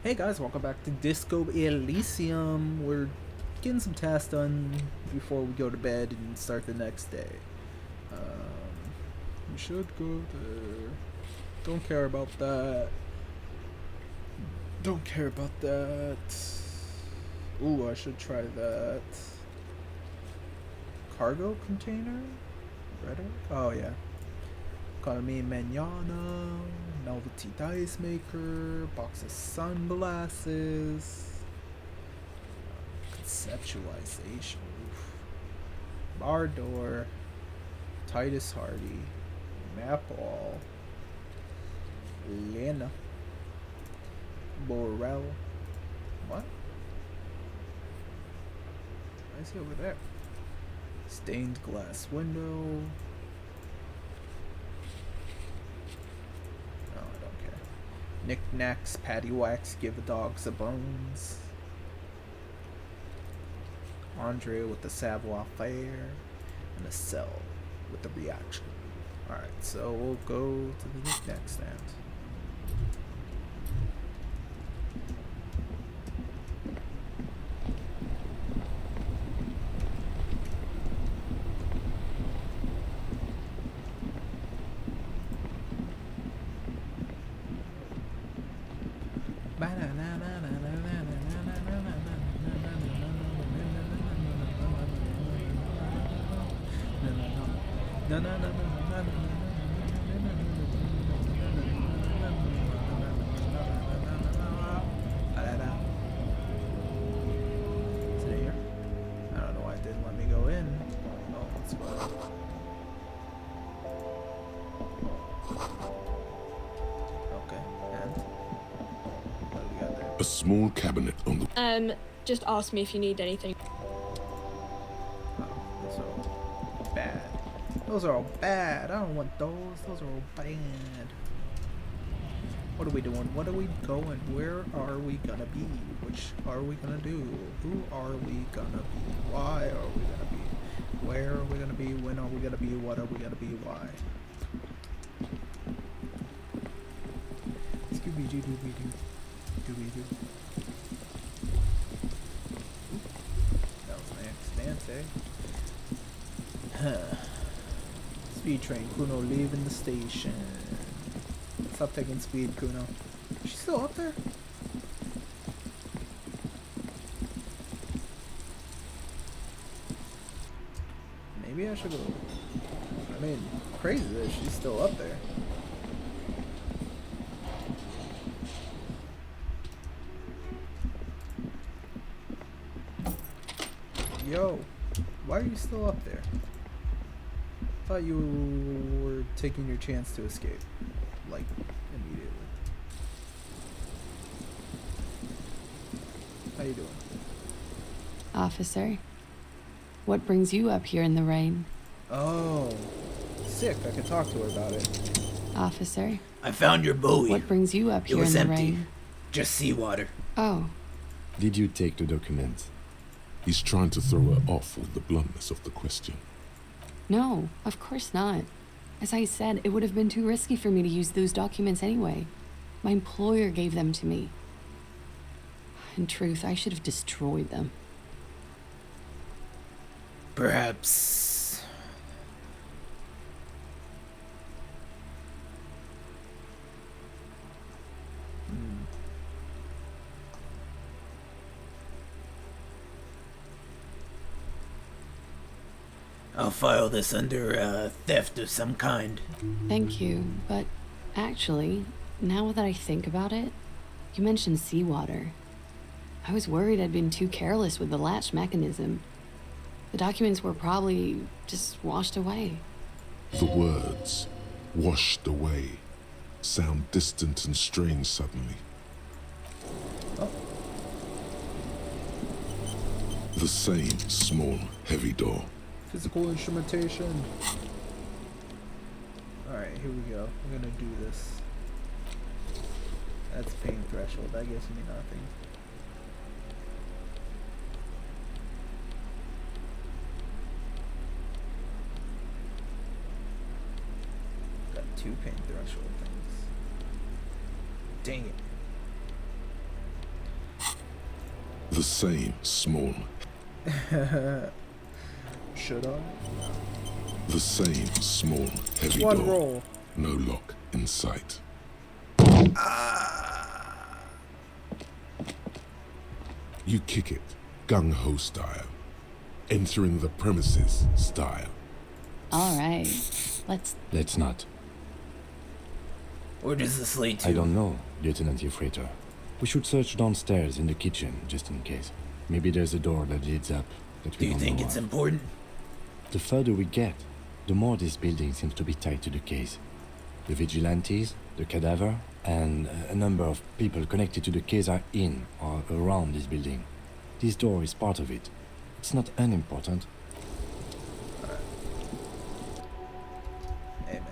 Hey guys, welcome back to Disco Elysium. We're getting some tasks done before we go to bed and start the next day. We should go there. Don't care about that. Don't care about that. Ooh, I should try that. Cargo container? Ready? Oh yeah. Economy Manana, Novelty Dice Maker, Box of Sunglasses, Conceptualization, oof. Bar Door, Titus Hardy, Map Wall, Lena, Borel. What? I see over there. Stained glass window. Oh, I don't care. Knickknacks, paddywhacks, give dogs a bones. Andre with the savoir faire, and a cell with the reaction. Alright, so we'll go to the knickknack stand. Is it here? I don't know why it didn't let me go in. Oh, let's go. Okay, and what do we got there? A small cabinet on the Just ask me if you need anything. Oh, those are all bad. Those are all bad. I don't want those. Those are all bad. What are we doing? What are we going? Where are we gonna be? Which are we gonna do? Who are we gonna be? Why are we gonna be? Where are we gonna be? When are we gonna be? What are we gonna be? Why? Scooby Doo Dooby Doo. Dooby Doo. That was an accident, eh? Huh. Speed train. Kuno leaving the station. Stop taking speed, Kuno. Is she still up there? Maybe I should go. I mean, crazy that she's still up there. Yo, why are you still up there? Thought you were taking your chance to escape, like, immediately. How you doing? Officer, what brings you up here in the rain? Oh, sick. I could talk to her about it. Officer, I found your buoy. what brings you up It here in was the empty. rain? Just seawater. Oh, Did you take the document? He's trying to throw her off with the bluntness of the question. no, of course not. As I said, it would have been too risky for me to use those documents anyway. My employer gave them to me. In truth, I should have destroyed them. Perhaps. I'll file this under theft of some kind. Thank you, but actually, now that I think about it, you mentioned seawater. I was worried I'd been too careless with the latch mechanism. The documents were probably just washed away. The words, washed away, sound distant and strange suddenly. Oh, The same small, heavy door. physical instrumentation. Alright, here we go. We're gonna do this. That's pain threshold. That gives me nothing. Got two pain threshold things. Dang it. The same small, Should I? the same small, heavy One door. roll. No lock in sight. You kick it, gung-ho style. Entering the premises style. All right. Let's not. Where does this lead to? I don't know, Lieutenant Ufrater. We should search downstairs in the kitchen, just in case. Maybe there's a door that leads up that Do we you don't think know it's of. important? The further we get, the more this building seems to be tied to the case. The vigilantes, the cadaver, and a number of people connected to the case are in or around this building. This door is part of it. It's not unimportant. Hey, man.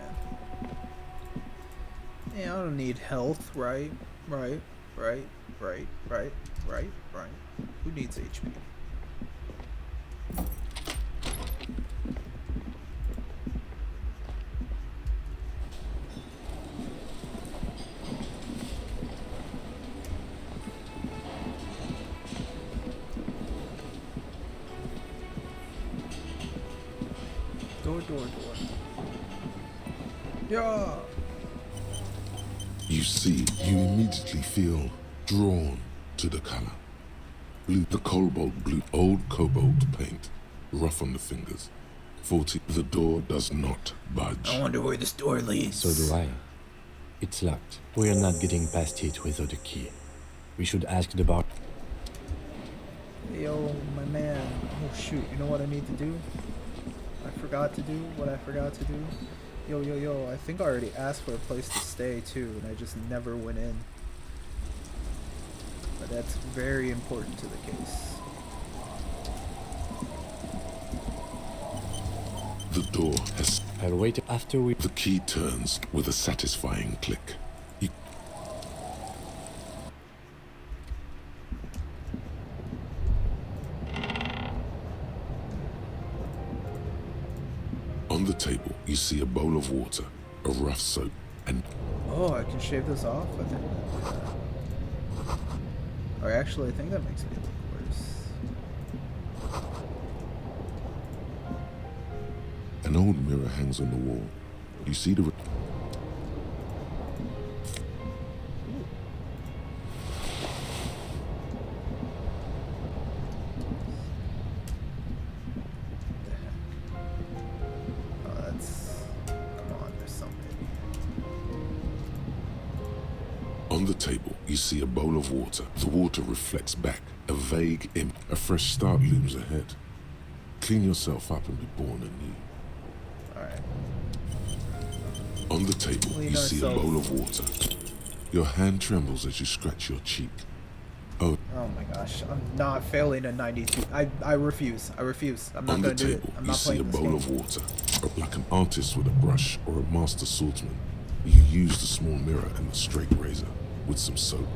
Yeah, I don't need health, right? Right. Who needs HP? Door. Yeah. You see, you immediately feel drawn to the color. Blue, the cobalt blue, old cobalt paint, rough on the fingers. 40, the door does not budge. I wonder where this door leads. So do I. It's locked. We are not getting past it without a key. We should ask the bar. Yo, my man. Oh shoot, you know what I need to do? I forgot to do. Yo, I think I already asked for a place to stay too, and I just never went in. But that's very important to the case. The door has... I'll wait after we... The key turns with a satisfying click. You... On the table, you see a bowl of water, a rough soap, and... Oh, I can shave this off? I think. Or actually, I think that makes me look worse. An old mirror hangs on the wall. You see the... Oh, that's... Come on, there's something. On the table, you see a bowl of water. The water reflects back. A vague imp. A fresh start looms ahead. Clean yourself up and be born anew. Alright. On the table, Clean you see a ourselves. bowl of water. Your hand trembles as you scratch your cheek. Oh, Oh my gosh, I'm not failing a 92. I refuse. I'm not on the gonna do it. table, I'm you not see a playing this bowl game. of water. Like an artist with a brush or a master swordsman, you use the small mirror and the straight razor with some soap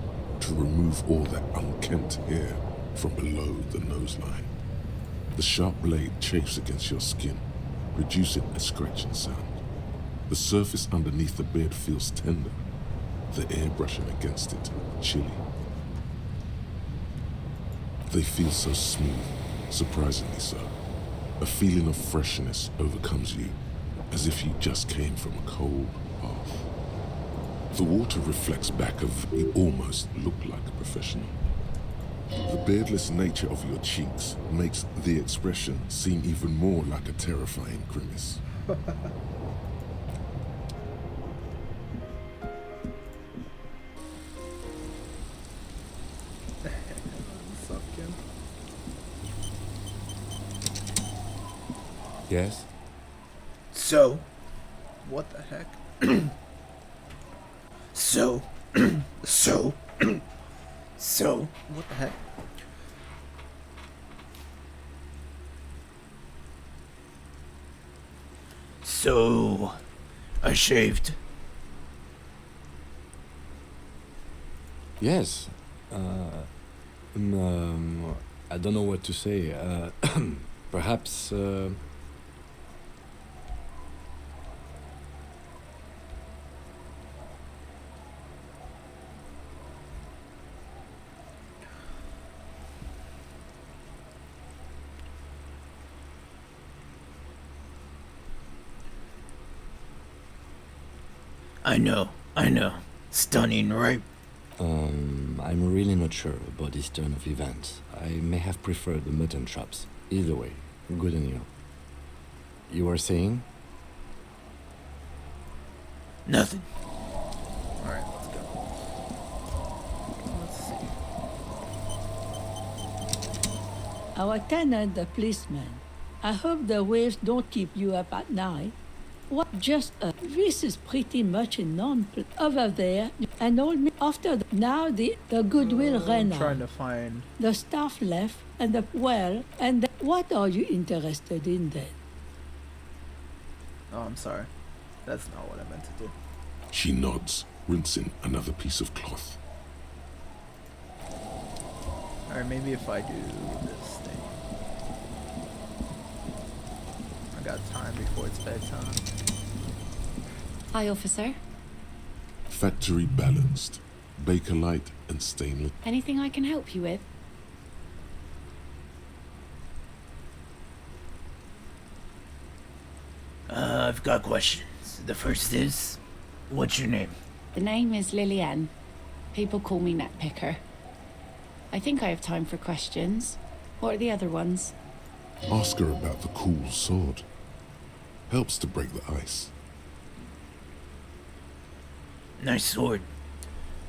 to remove all that unkempt hair from below the nose line. The sharp blade chafes against your skin, reducing a scratching sound. The surface underneath the beard feels tender, the air brushing against it chilly. They feel so smooth, surprisingly so. A feeling of freshness overcomes you, as if you just came from a cold bath. The water reflects back of you almost look like a professional. The beardless nature of your cheeks makes the expression seem even more like a terrifying grimace. What's up, Kim? Yes? So, What the heck? so, so, What the heck? so, I shaved. Yes. I don't know what to say. Perhaps... I know. Stunning, right? I'm really not sure about this turn of events. I may have preferred the mutton chops. Either way, good on you. You were saying? Nothing. Alright, let's go. Let's see. Our tenant, the policeman. I hope the waves don't keep you up at night. What? This is pretty much a over there. And all me after now the goodwill ran I'm trying to out. find. The staff left, and what are you interested in then? Oh, I'm sorry. That's not what I meant to do. She nods, rinsing another piece of cloth. Alright, maybe if I do this thing. I got time before it's bedtime. Hi, officer. Factory balanced. Bakelite and stainless. Anything I can help you with? I've got questions. The first is, what's your name? The name is Lillian. People call me Netpicker. I think I have time for questions. What are the other ones? Ask her about the cool sword. Helps to break the ice. Nice sword.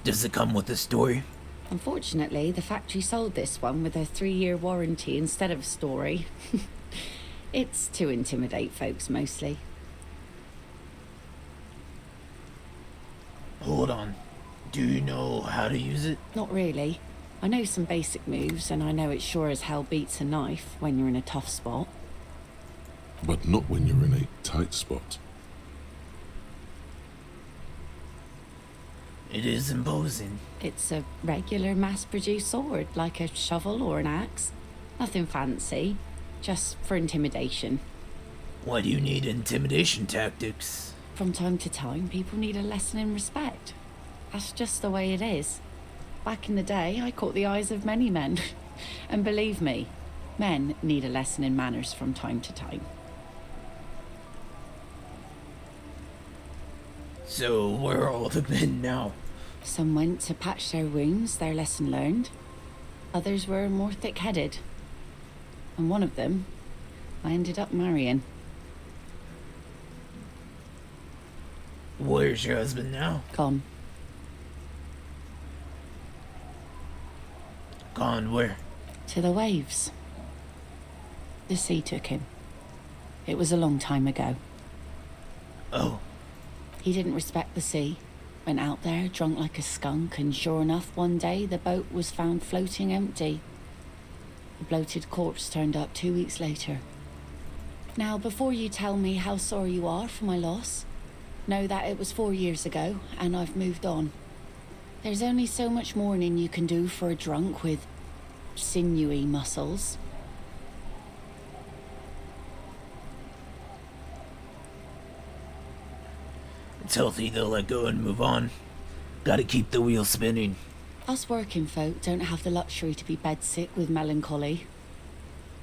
Does it come with a story? Unfortunately, the factory sold this one with a 3-year warranty instead of a story. It's to intimidate folks, mostly. Hold on. Do you know how to use it? Not really. I know some basic moves, and I know it sure as hell beats a knife when you're in a tough spot. But not when you're in a tight spot. It is imposing. It's a regular mass-produced sword, like a shovel or an axe. Nothing fancy, just for intimidation. Why do you need intimidation tactics? From time to time, people need a lesson in respect. That's just the way it is. Back in the day, I caught the eyes of many men. And believe me, men need a lesson in manners from time to time. So, where are all the men now? Some went to patch their wounds, their lesson learned. Others were more thick-headed. And one of them, I ended up marrying. Where's your husband now? Gone. Gone where? To the waves. The sea took him. It was a long time ago. Oh, He didn't respect the sea. Went out there, drunk like a skunk, and sure enough, one day the boat was found floating empty. The bloated corpse turned up 2 weeks later. Now, before you tell me how sorry you are for my loss, know that it was 4 years ago, and I've moved on. There's only so much mourning you can do for a drunk with sinewy muscles. it's healthy to let go and move on. Gotta keep the wheel spinning. Us working folk don't have the luxury to be bedsick with melancholy.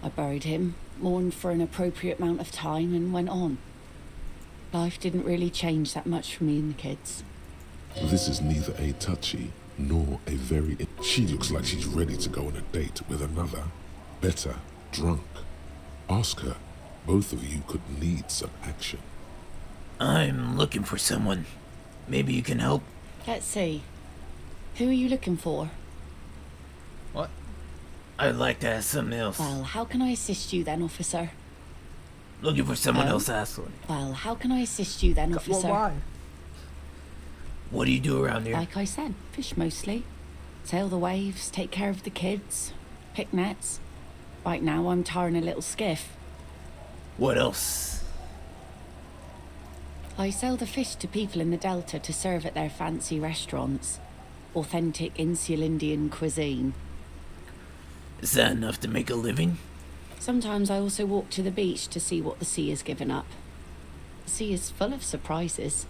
I buried him, mourned for an appropriate amount of time, and went on. Life didn't really change that much for me and the kids. This is neither a touchy nor a very... She looks like she's ready to go on a date with another, better, drunk. Ask her. Both of you could need some action. I'm looking for someone. Maybe you can help? Let's see. Who are you looking for? What? I'd like to ask something else. Well, how can I assist you then, officer? Looking for someone Oh? else asking. Well, how can I assist you then, officer? Well, why? What do you do around here? Like I said, fish mostly. Sail the waves, take care of the kids, pick nets. Right now I'm tarring a little skiff. What else? I sell the fish to people in the Delta to serve at their fancy restaurants. Authentic Insular Indian cuisine. Is that enough to make a living? Sometimes I also walk to the beach to see what the sea has given up. The sea is full of surprises.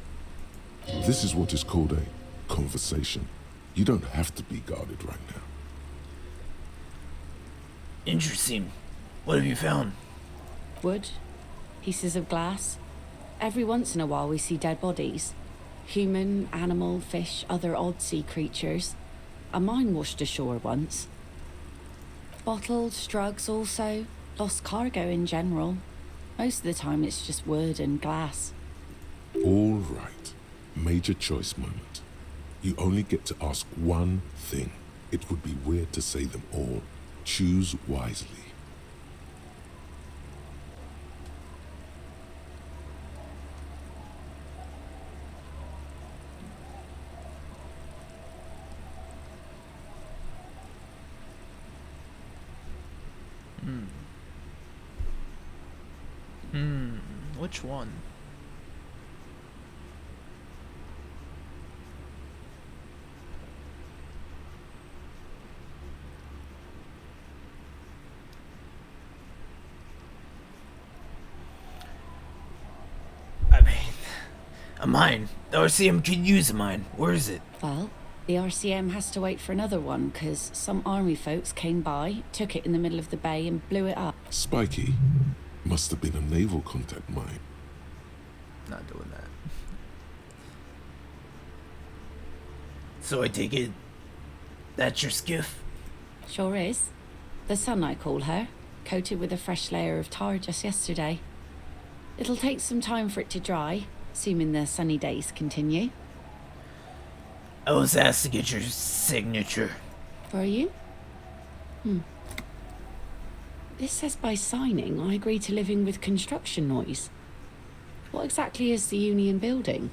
This is what is called a conversation. You don't have to be guarded right now. Interesting. What have you found? Wood, pieces of glass. Every once in a while we see dead bodies. Human, animal, fish, other odd sea creatures. A mine washed ashore once. Bottles, drugs also. Lost cargo in general. Most of the time it's just wood and glass. All right. Major choice moment. You only get to ask one thing. It would be weird to say them all. Choose wisely. Which one? I mean, a mine. The RCM could use a mine. Where is it? Well, the RCM has to wait for another one because some army folks came by, took it in the middle of the bay and blew it up. Spiky. Must have been a naval contact mine. Not doing that. So I take it that's your skiff? Sure is. The Sun, I call her, coated with a fresh layer of tar just yesterday. It'll take some time for it to dry, assuming the sunny days continue. I was asked to get your signature. For you? This says by signing, I agree to living with construction noise. What exactly is the Union building?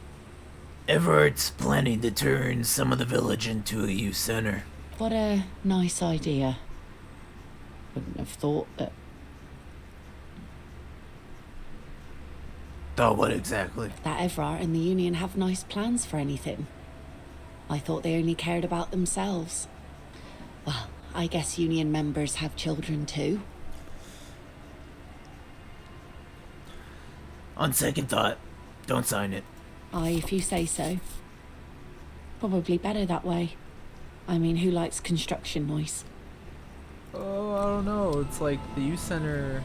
Everett's planning to turn some of the village into a youth center. What a nice idea. Wouldn't have thought that. Thought what exactly? That Everard and the Union have nice plans for anything. I thought they only cared about themselves. Well, I guess Union members have children too. On second thought, don't sign it. Aye, if you say so. Probably better that way. I mean, who likes construction noise? Oh, I don't know. It's like the youth center.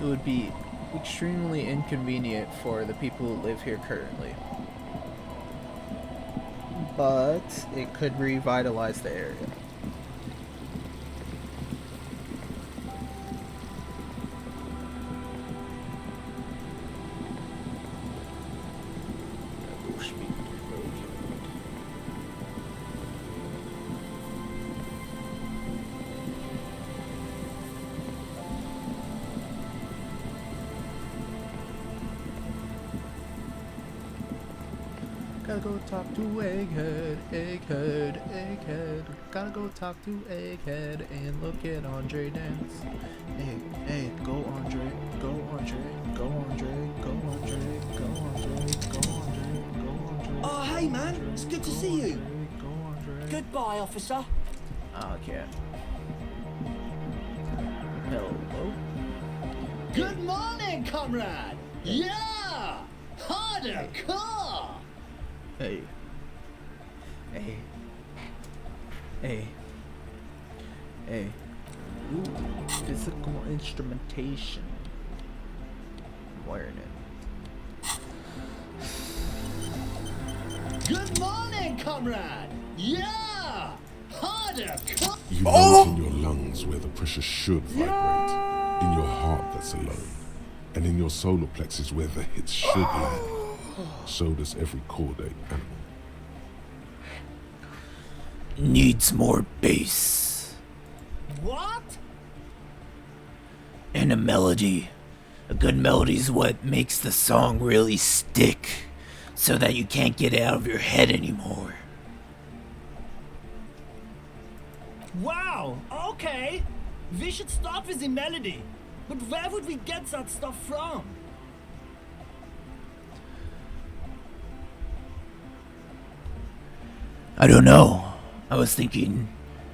It would be extremely inconvenient for the people who live here currently. But it could revitalize the area. Gotta go talk to Egghead. Gotta go talk to Egghead and look at Andre dance. Hey, go Andre, go Andre, go Andre, go Andre, go Andre, go Andre, go Andre. Oh, hey man, it's good to see you. Go Andre. Goodbye, officer. Okay. Hello. Good morning, comrade. Yeah, harder car. Hey. Ooh, physical instrumentation. Wiring it. Good morning, comrade. Yeah, harder car. You know it in your lungs where the pressure should vibrate. In your heart that's alone. And in your solar plexus where the hits should land. So does every chordate animal. Needs more bass. What? And a melody. A good melody is what makes the song really stick, so that you can't get it out of your head anymore. Wow, okay. We should start with the melody. But where would we get that stuff from? I don't know. I was thinking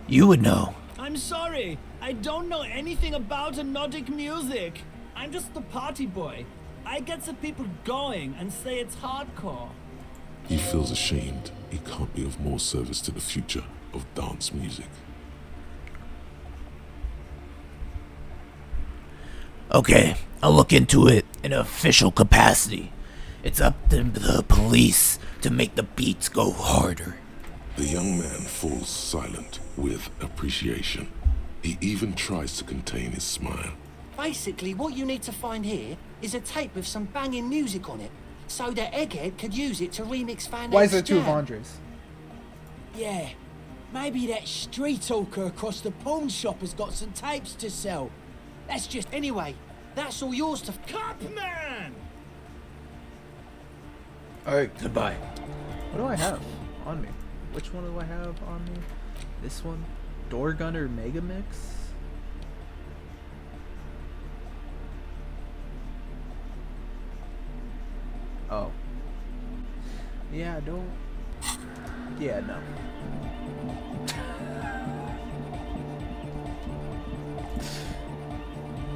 you would know. I'm sorry, I don't know anything about Nordic music. I'm just the party boy. I get the people going and say it's hardcore. He feels ashamed he can't be of more service to the future of dance music. Okay, I'll look into it in an official capacity. It's up to the police to make the beats go harder. The young man falls silent with appreciation. He even tries to contain his smile. Basically, what you need to find here is a tape with some banging music on it, so that Egghead could use it to remix Van Why is Eyck's there two of jam. Andres? Yeah, maybe that street hawker across the pawn shop has got some tapes to sell. That's just... Anyway, that's all yours to... Copman! Alright, Goodbye. what do I have on me? Which one do I have on me? This one? Door Gunner Mega Mix? Oh. Yeah, don't... Yeah, no.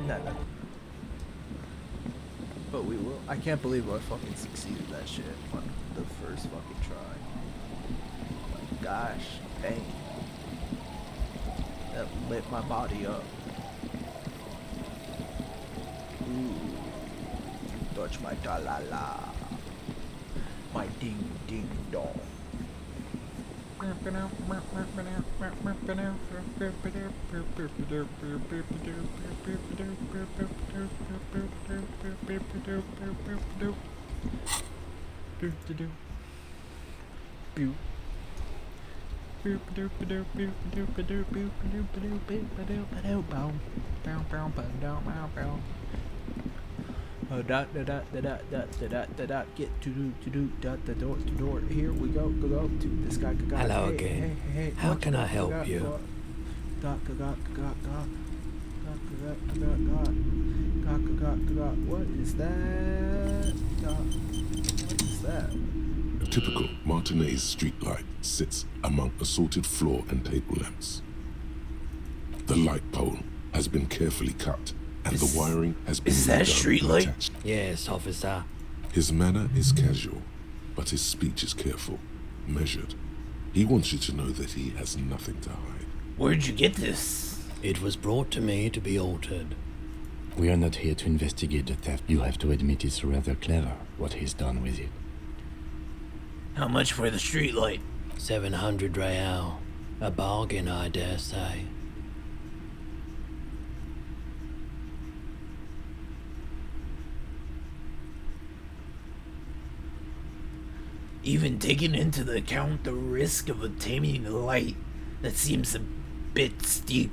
No. But we will. I can't believe I fucking succeeded that shit on the first fucking try. My gosh, dang. That lit my body up. Ooh. Touch my ta-la-la. My ding dong. Get to door. Here we go to this guy. Hello again. Hey. How can I help you? What is that? What is that? A typical Martinez streetlight sits among assorted floor and table lamps. The light pole has been carefully cut, and the wiring has been Is that a redone street and light? attached. Yes, officer. His manner is casual, but his speech is careful, measured. He wants you to know that he has nothing to hide. Where'd you get this? It was brought to me to be altered. We are not here to investigate the theft. You have to admit it's rather clever what he's done with it. How much for the street light? 700 real. A bargain, I dare say. Even taking into account the risk of obtaining the light, that seems a bit steep.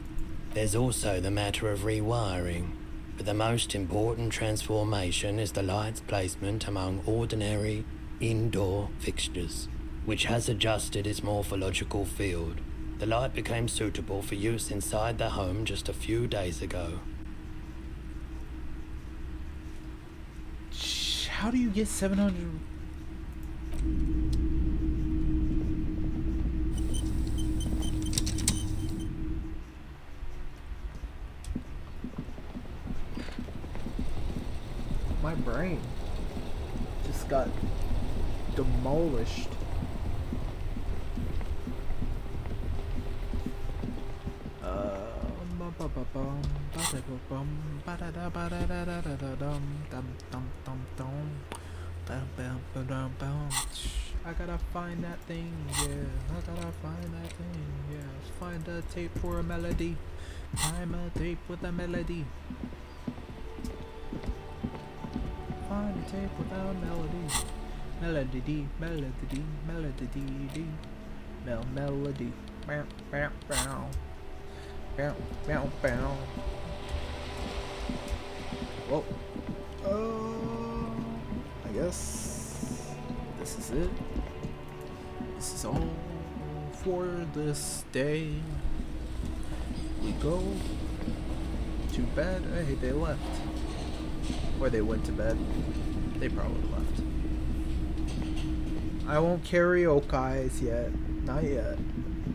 There's also the matter of rewiring. But the most important transformation is the light's placement among ordinary indoor fixtures, which has adjusted its morphological field. The light became suitable for use inside the home just a few days ago. How do you get 700? My brain just got demolished. I gotta find that thing, yeah. I gotta find that thing, yeah. Find a tape for a melody. I'm a tape with a melody. Find a tape without a melody. Melody D, melody D, melody D, D. Melody. Bow, bow, bow. Bow, bow, bow. Well, I guess this is it. This is all for this day. We go to bed. Hey, they left. Or they went to bed. They probably left. I won't karaoke yet. Not yet.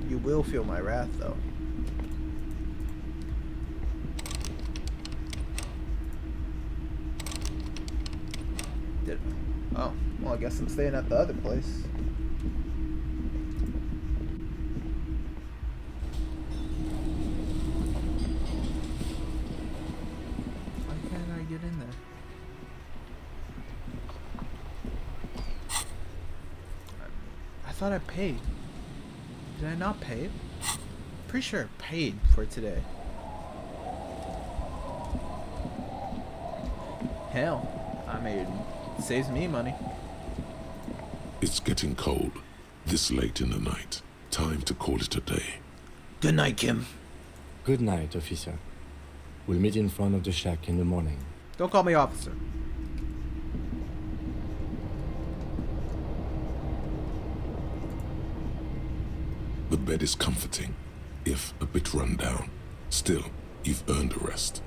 You will feel my wrath, though. Oh, well, I guess I'm staying at the other place. I can thought I paid. Did I not pay it? Pretty sure I paid for today. Hell, I mean, it saves me money. It's getting cold, this late in the night. Time to call it a day. Good night, Kim. Good night, officer. We'll meet in front of the shack in the morning. Don't call me officer. The bed is comforting, if a bit run down. Still, you've earned a rest.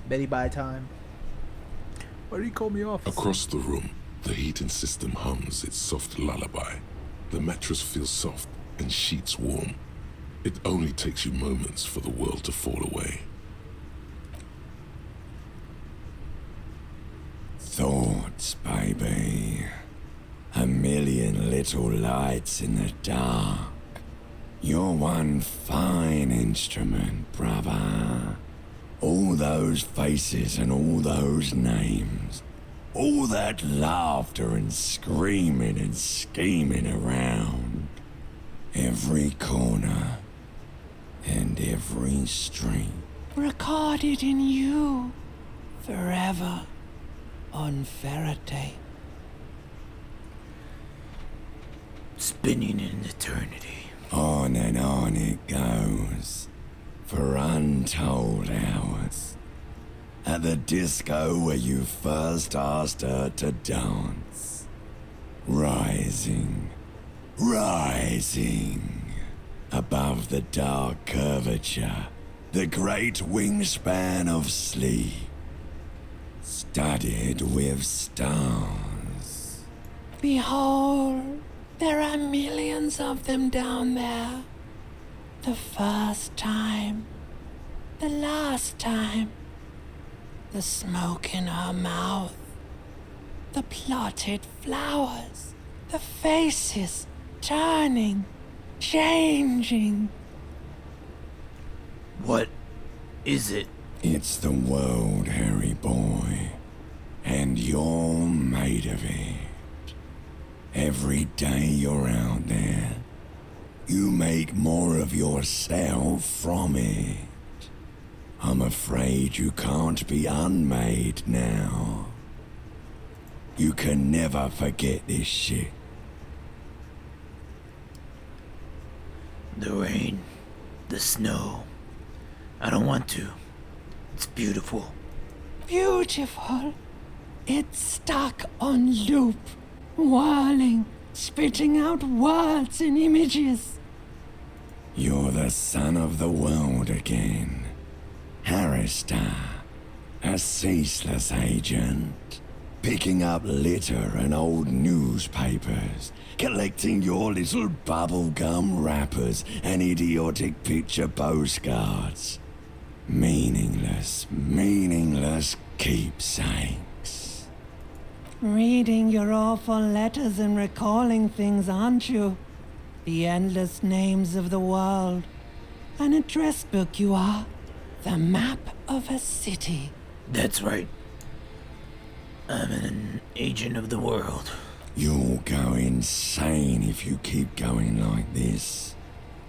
Betty by time. Why do you call me officer? Across the room, the heating system hums its soft lullaby. The mattress feels soft and sheets warm. It only takes you moments for the world to fall away. Thoughts, baby. A million little lights in the dark. You're one fine instrument, brother. All those faces and all those names. All that laughter and screaming and scheming around. Every corner and every street. Recorded in you. Forever. On Faraday. Spinning in eternity. On and on it goes. For untold hours. At the disco where you first asked her to dance. Rising. Rising. Above the dark curvature. The great wingspan of sleep. Studded with stars. Behold, there are millions of them down there. The first time, the last time, the smoke in her mouth, the plotted flowers, the faces turning, changing. What is it? It's the world, Harry boy, and you're made of it. Every day you're out there, you make more of yourself from it. I'm afraid you can't be unmade now. You can never forget this shit. The rain, the snow. I don't want to. It's beautiful. Beautiful. It's stuck on loop, whirling, spitting out words and images. You're the son of the world again. Harrister, a ceaseless agent, picking up litter and old newspapers, collecting your little bubblegum wrappers and idiotic picture postcards. Meaningless, meaningless keepsakes. Reading your awful letters and recalling things, aren't you? The endless names of the world. An address book you are. The map of a city. That's right. I'm an agent of the world. You'll go insane if you keep going like this.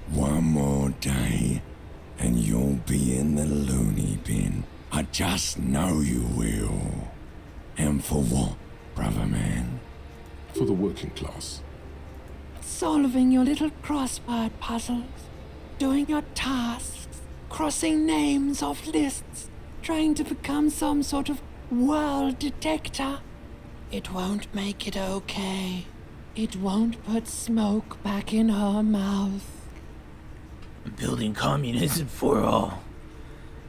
One more day, and you'll be in the loony bin. I just know you will. And for what, brother man? For the working class. Solving your little crossword puzzles. Doing your tasks. Crossing names off lists. Trying to become some sort of world detector. It won't make it okay. It won't put smoke back in her mouth. Building communism for all.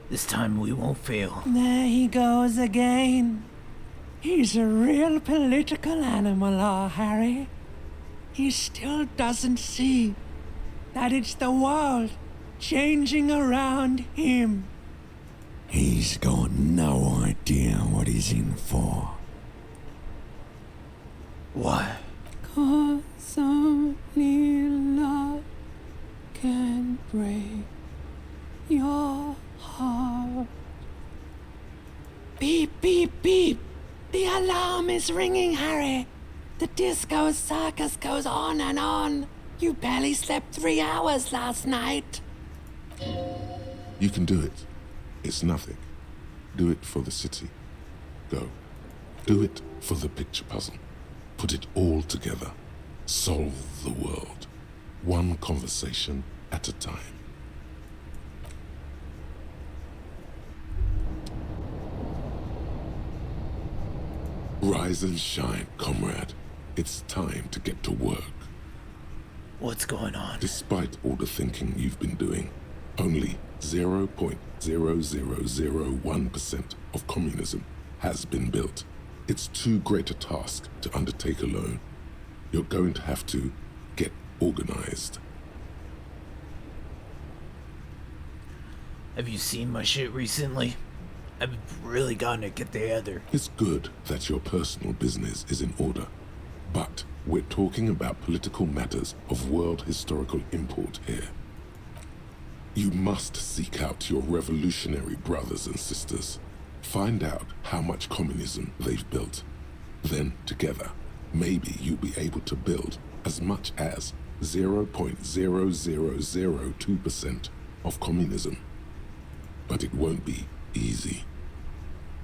This time we won't fail. There he goes again. He's a real political animal, our Harry. he still doesn't see that it's the world changing around him. He's got no idea what he's in for. Why? 'Cause only love can break your heart. Beep, beep, beep. The alarm is ringing, Harry. The disco circus goes on and on. You barely slept 3 hours last night. You can do it. It's nothing. Do it for the city. Go. Do it for the picture puzzle. Put it all together. Solve the world. One conversation at a time. Rise and shine, comrade. It's time to get to work. What's going on? Despite all the thinking you've been doing, only 0.0001% of communism has been built. It's too great a task to undertake alone. You're going to have to get organized. Have you seen my shit recently? I've really gotten to get together. It's good that your personal business is in order, but we're talking about political matters of world historical import here. You must seek out your revolutionary brothers and sisters. Find out how much communism they've built. Then, together, maybe you'll be able to build as much as 0.0002% of communism. But it won't be easy.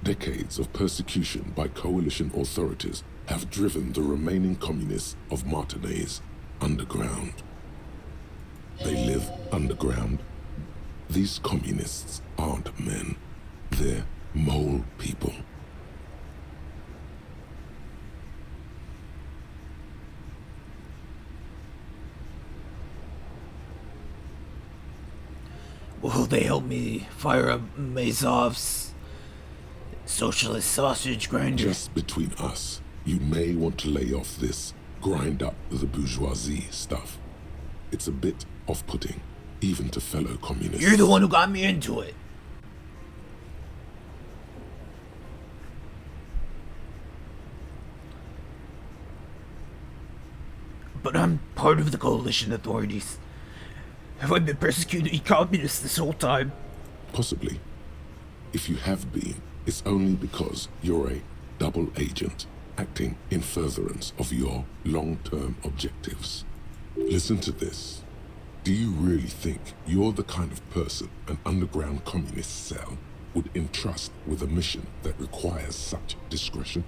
Decades of persecution by coalition authorities have driven the remaining communists of Martinaise underground. They live underground. These communists aren't men. They're mole people. Will they help me fire up Mazov's socialist sausage grinder? Just between us, you may want to lay off this grind up the bourgeoisie stuff. It's a bit off-putting, even to fellow communists. You're the one who got me into it. But I'm part of the coalition authorities. Have I been persecuting communists this whole time? Possibly. If you have been, it's only because you're a double agent acting in furtherance of your long-term objectives. Listen to this. Do you really think you're the kind of person an underground communist cell would entrust with a mission that requires such discretion?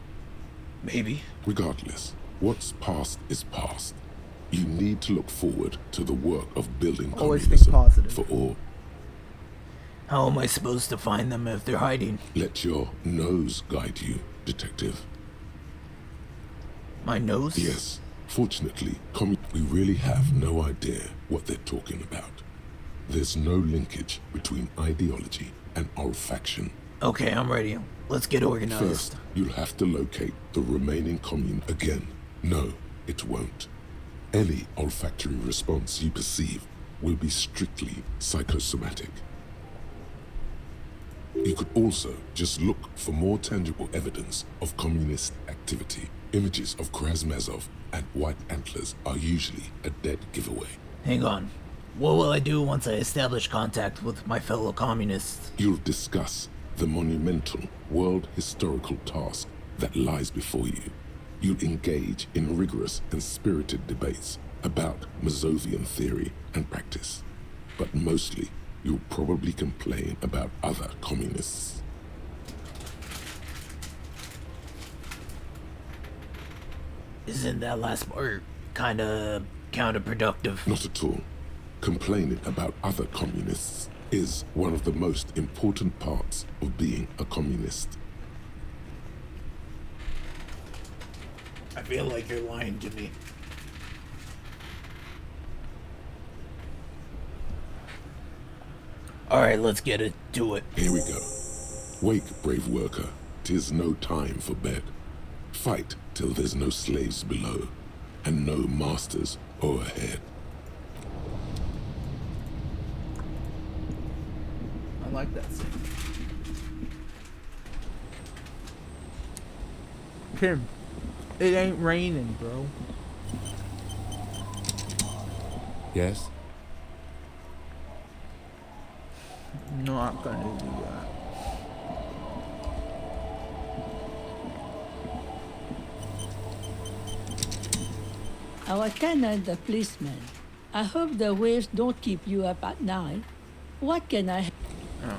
Maybe. Regardless, what's past is past. You need to look forward to the work of building Always think communism positive. for all. How am I supposed to find them if they're hiding? Let your nose guide you, detective. My nose? Yes. Fortunately, we really have no idea what they're talking about. There's no linkage between ideology and olfaction. Okay, I'm ready. Let's get organized. First, you'll have to locate the remaining commune again. No, it won't. Any olfactory response you perceive will be strictly psychosomatic. You could also just look for more tangible evidence of communist activity. Images of Krasmazov and white antlers are usually a dead giveaway. Hang on. What will I do once I establish contact with my fellow communists? You'll discuss the monumental world historical task that lies before you. You'll engage in rigorous and spirited debates about Mazovian theory and practice. But mostly, you'll probably complain about other communists. Isn't that last part kinda counterproductive? Not at all. Complaining about other communists is one of the most important parts of being a communist. I feel like you're lying to me. Alright, let's get it to it. Here we go. Wake, brave worker. 'Tis no time for bed. Fight till there's no slaves below. and no masters overhead. I like that scene. Kim, it ain't raining, bro. Yes? Not gonna do that. Our tenant, the policeman. I hope the waves don't keep you up at night. What can I... Oh.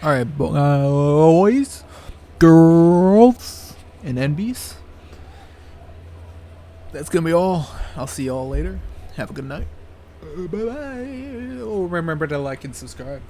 Alright, boys, girls, and NBs. That's gonna be all. I'll see y'all later. Have a good night. Bye bye. Oh, remember to like and subscribe.